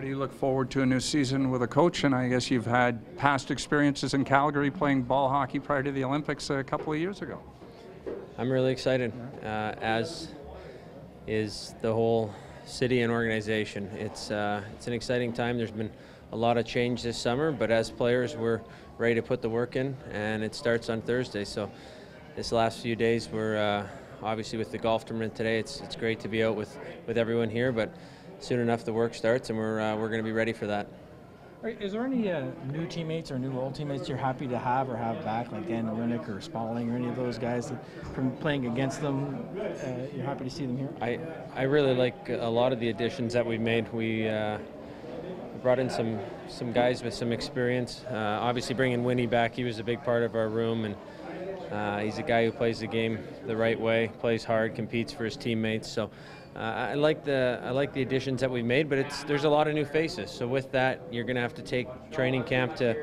How do you look forward to a new season with a coach? And I guess you've had past experiences in Calgary playing ball hockey prior to the Olympics a couple of years ago. I'm really excited, as is the whole city and organization. It's an exciting time. There's been a lot of change this summer, but as players, we're ready to put the work in, and it starts on Thursday. So this last few days, we're obviously with the golf tournament today. It's great to be out with everyone here, but soon enough the work starts, and we're going to be ready for that. Is there any new teammates or new old teammates you're happy to have or have back, like Dan Nowinnik or Spalling or any of those guys that, from playing against them, you're happy to see them here? I really like a lot of the additions that we've made. We brought in some guys with some experience. Obviously bringing Winnie back, he was a big part of our room, and he's a guy who plays the game the right way, plays hard, competes for his teammates. So I like the additions that we've made, but there's a lot of new faces. So with that, you're going to have to take training camp to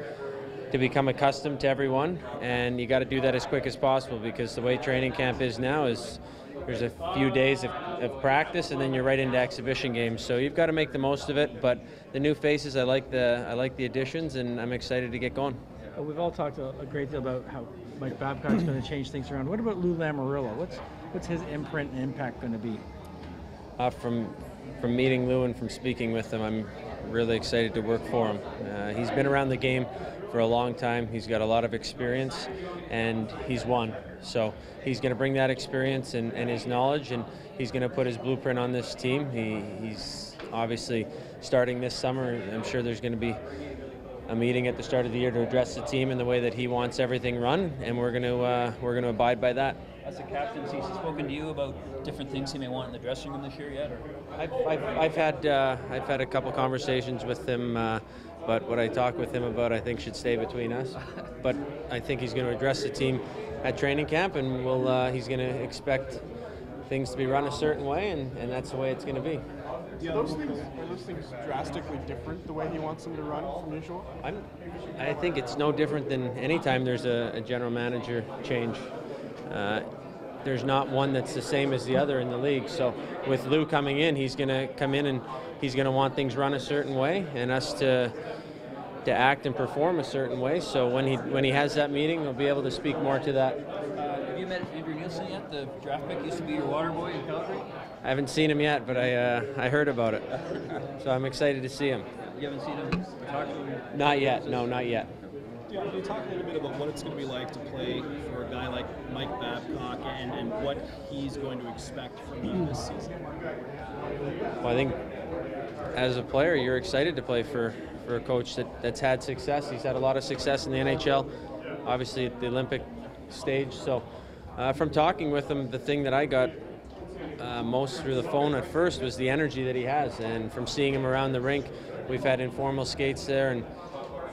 become accustomed to everyone, and you got to do that as quick as possible, because the way training camp is now is there's a few days of practice, and then you're right into exhibition games. So you've got to make the most of it. But the new faces, I like the additions, and I'm excited to get going. We've all talked a great deal about how Mike Babcock's going to change things around. What about Lou Lamoriello? What's his imprint and impact going to be? From meeting Lou and from speaking with him, I'm really excited to work for him. He's been around the game for a long time. He's got a lot of experience, and he's won. So he's going to bring that experience and his knowledge, and he's going to put his blueprint on this team. He's obviously starting this summer. I'm sure there's going to be a meeting at the start of the year to address the team in the way that he wants everything run, and we're going to abide by that. As a captain, has he spoken to you about different things he may want in the dressing room this year yet? Or? I've had a couple conversations with him, but what I talk with him about, I think, should stay between us. But I think he's going to address the team at training camp, and he's going to expect things to be run a certain way, and that's the way it's going to be. Are those things drastically different, the way he wants them to run from usual? I think it's no different than any time there's a general manager change. There's not one that's the same as the other in the league. So with Lou coming in, he's going to come in and he's going to want things run a certain way, and us to act and perform a certain way. So when he has that meeting, we'll be able to speak more to that. Have you met Andrew Nielsen yet? The draft pick used to be your water boy in Calgary. I haven't seen him yet, but I heard about it. So I'm excited to see him. You haven't seen him talk to him? Not yet. No, not yet. Can you talk a little bit about what it's going to be like to play for a guy like Mike Babcock and what he's going to expect from you this season? Well, I think as a player, you're excited to play for a coach that's had success. He's had a lot of success in the NHL, obviously at the Olympic stage. So from talking with him, the thing that I got most through the phone at first was the energy that he has. And from seeing him around the rink, we've had informal skates there, and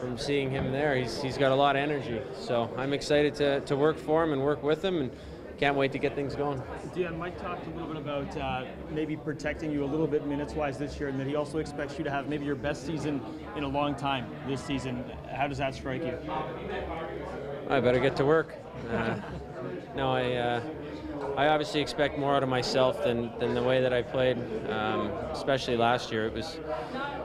from seeing him there, he's got a lot of energy. So I'm excited to work for him and work with him, and can't wait to get things going. Dion, Mike talked a little bit about maybe protecting you a little bit minutes-wise this year, and that he also expects you to have maybe your best season in a long time this season. How does that strike you? I better get to work. No, I obviously expect more out of myself than the way that I played, especially last year. It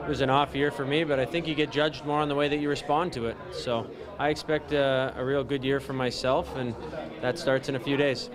was an off year for me, but I think you get judged more on the way that you respond to it. So I expect a real good year for myself, and that starts in a few days.